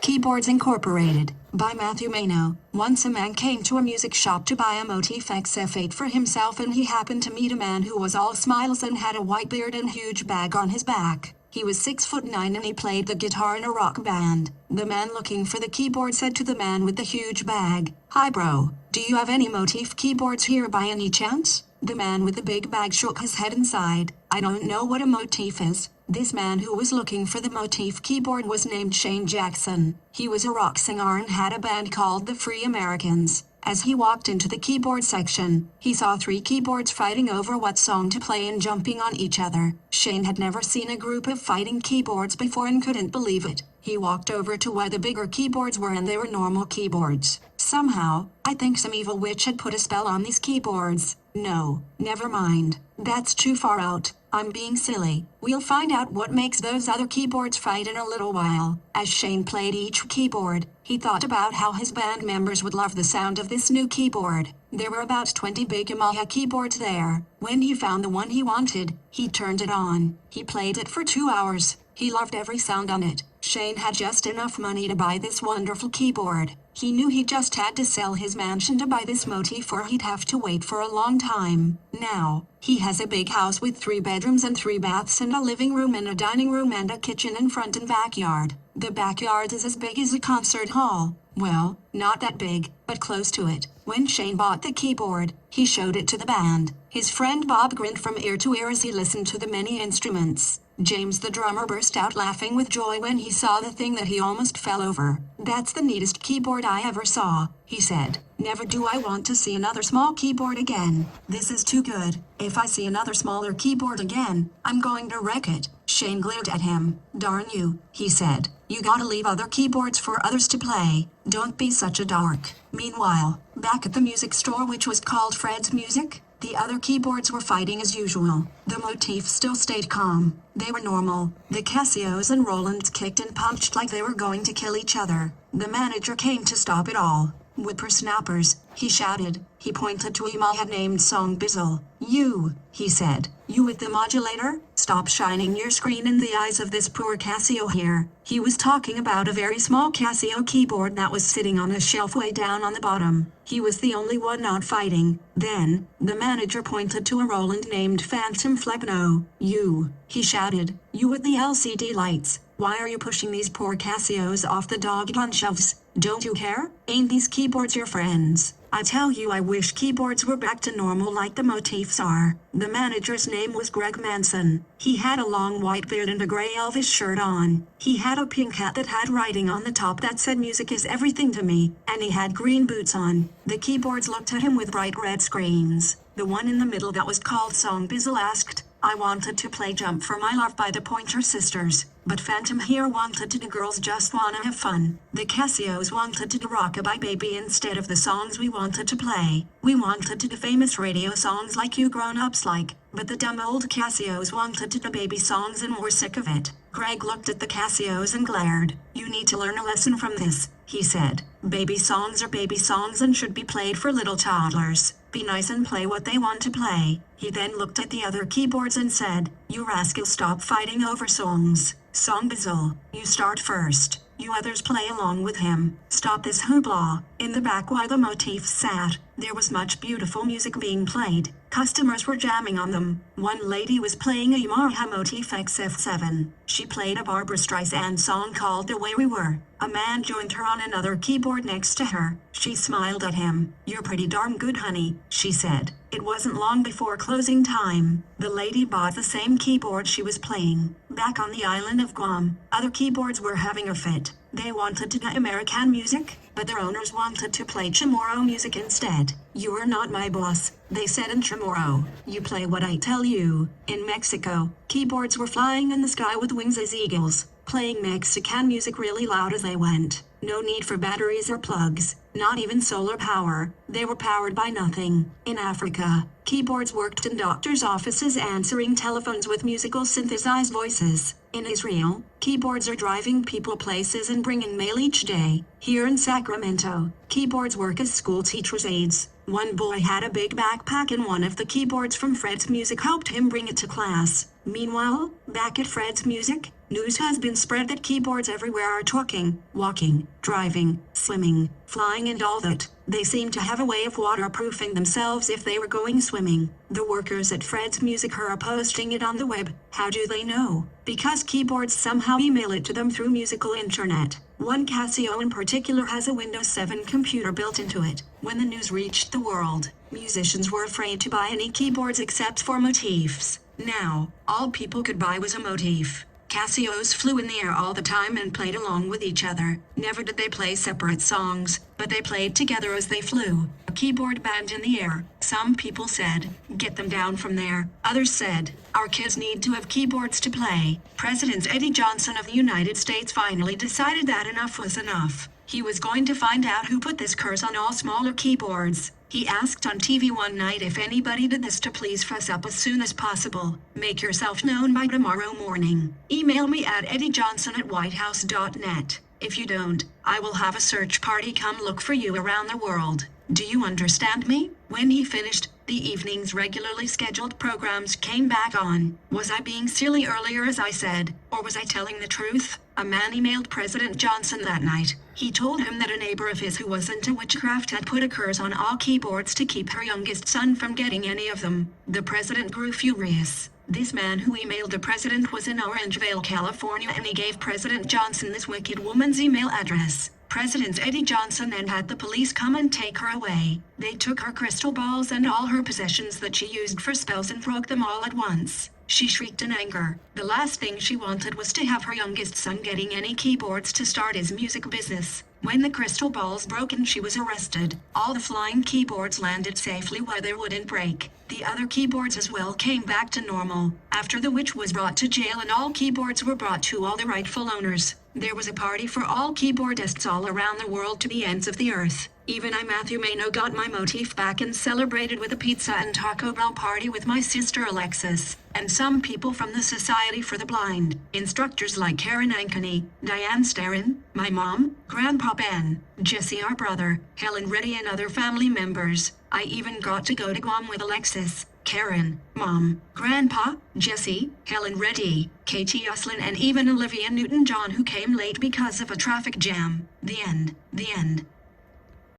Keyboards Incorporated, by Matthew Mano. Once a man came to a music shop to buy a Motif XF8 for himself, and he happened to meet a man who was all smiles and had a white beard and huge bag on his back. He was 6'9" and he played the guitar in a rock band. The man looking for the keyboard said to the man with the huge bag, "Hi bro, do you have any Motif keyboards here by any chance?" The man with the big bag shook his head and sighed. "I don't know what a Motif is." This man who was looking for the Motif keyboard was named Shane Jackson. He was a rock singer and had a band called the Free Americans. As he walked into the keyboard section, he saw 3 keyboards fighting over what song to play and jumping on each other. Shane had never seen a group of fighting keyboards before and couldn't believe it. He walked over to where the bigger keyboards were, and they were normal keyboards. Somehow, I think some evil witch had put a spell on these keyboards. No, never mind. That's too far out. I'm being silly. We'll find out what makes those other keyboards fight in a little while. As Shane played each keyboard, he thought about how his band members would love the sound of this new keyboard. There were about 20 big Yamaha keyboards there. When he found the one he wanted, he turned it on. He played it for 2 hours. He loved every sound on it. Shane had just enough money to buy this wonderful keyboard. He knew he just had to sell his mansion to buy this Motif, or he'd have to wait for a long time. Now, he has a big house with 3 bedrooms and 3 baths and a living room and a dining room and a kitchen in front and backyard. The backyard is as big as a concert hall. Well, not that big, but close to it. When Shane bought the keyboard, he showed it to the band. His friend Bob grinned from ear to ear as he listened to the many instruments. James the drummer burst out laughing with joy when he saw the thing that he almost fell over. "That's the neatest keyboard I ever saw," he said. "Never do I want to see another small keyboard again. This is too good. If I see another smaller keyboard again, I'm going to wreck it." Shane glared at him. "Darn you," he said. "You gotta leave other keyboards for others to play. Don't be such a dork." Meanwhile, back at the music store, which was called Fred's Music, the other keyboards were fighting as usual. The Motif still stayed calm. They were normal. The Casios and Rolands kicked and punched like they were going to kill each other. The manager came to stop it all. "Whippersnappers," he shouted. He pointed to a Yamaha named Song Bizzle. "You," he said. "You with the modulator? Stop shining your screen in the eyes of this poor Casio here." He was talking about a very small Casio keyboard that was sitting on a shelf way down on the bottom. He was the only one not fighting. Then, the manager pointed to a Roland named Phantom Flebno. "You," he shouted. "You with the LCD lights. Why are you pushing these poor Casios off the doggone shelves? Don't you care? Ain't these keyboards your friends? I tell you, I wish keyboards were back to normal like the Motifs are." The manager's name was Greg Manson. He had a long white beard and a gray Elvis shirt on. He had a pink hat that had writing on the top that said "Music is everything to me," and he had green boots on. The keyboards looked at him with bright red screens. The one in the middle that was called Song Bizzle asked, "I wanted to play Jump for My Love by the Pointer Sisters, but Phantom here wanted to do Girls Just Wanna Have Fun. The Casios wanted to do Rockabye Baby instead of the songs we wanted to play. We wanted to do famous radio songs like You Grown-Ups Like, but the dumb old Casios wanted to do baby songs and we're sick of it." Greg looked at the Casios and glared. "You need to learn a lesson from this," he said. "Baby songs are baby songs and should be played for little toddlers. Be nice and play what they want to play." He then looked at the other keyboards and said, "You rascals, stop fighting over songs. Song Bizzle, you start first. You others play along with him. Stop this hoopla." In the back, while the Motifs sat, there was much beautiful music being played. Customers were jamming on them. One lady was playing a Yamaha Motif XF7. She played a Barbra Streisand song called "The Way We Were." A man joined her on another keyboard next to her. She smiled at him. "You're pretty darn good, honey," she said. It wasn't long before closing time. The lady bought the same keyboard she was playing. Back on the island of Guam, other keyboards were having a fit. They wanted to do American music, but their owners wanted to play Chamorro music instead. "You're not my boss," they said in Chamorro. "You play what I tell you." In Mexico, keyboards were flying in the sky with wings as eagles, playing Mexican music really loud as they went. No need for batteries or plugs, not even solar power. They were powered by nothing. In Africa, keyboards worked in doctors' offices answering telephones with musical synthesized voices. In Israel, keyboards are driving people places and bringing mail each day. Here in Sacramento, keyboards work as school teachers' aides. One boy had a big backpack and one of the keyboards from Fred's Music helped him bring it to class. Meanwhile, back at Fred's Music, News has been spread that keyboards everywhere are talking, walking, driving, swimming, flying and all that. They seem to have a way of waterproofing themselves if they were going swimming. The workers at Fred's Music are posting it on the web. How do they know? Because keyboards somehow email it to them through musical internet. One Casio in particular has a Windows 7 computer built into it. When the news reached the world, musicians were afraid to buy any keyboards except for motifs. Now, all people could buy was a motif. Casios flew in the air all the time and played along with each other. Never did they play separate songs, but they played together as they flew. A keyboard band in the air. Some people said, get them down from there. Others said, our kids need to have keyboards to play. President Eddie Johnson of the United States finally decided that enough was enough. He was going to find out who put this curse on all smaller keyboards. He asked on TV one night if anybody did this to please fess up as soon as possible. Make yourself known by tomorrow morning. Email me at eddiejohnson@whitehouse.net. If you don't, I will have a search party come look for you around the world. Do you understand me? When he finished, the evening's regularly scheduled programs came back on. Was I being silly earlier as I said, or was I telling the truth? A man emailed President Johnson that night. He told him that a neighbor of his who was into witchcraft had put a curse on all keyboards to keep her youngest son from getting any of them. The president grew furious. This man who emailed the president was in Orangevale, California, and he gave President Johnson this wicked woman's email address. President Eddie Johnson then had the police come and take her away. They took her crystal balls and all her possessions that she used for spells and broke them all at once. She shrieked in anger. The last thing she wanted was to have her youngest son getting any keyboards to start his music business. When the crystal balls broke and she was arrested, all the flying keyboards landed safely where they wouldn't break. The other keyboards as well came back to normal. After the witch was brought to jail and all keyboards were brought to all the rightful owners, there was a party for all keyboardists all around the world to the ends of the earth. Even I, Matthew Mano, got my motif back and celebrated with a pizza and Taco Bell party with my sister Alexis, and some people from the Society for the Blind. Instructors like Karen Ankeny, Diane Starrin, my mom, Grandpa Ben, Jesse our brother, Helen Reddy and other family members. I even got to go to Guam with Alexis, Karen, Mom, Grandpa, Jesse, Helen Reddy, Katie Uslin and even Olivia Newton-John who came late because of a traffic jam. The end.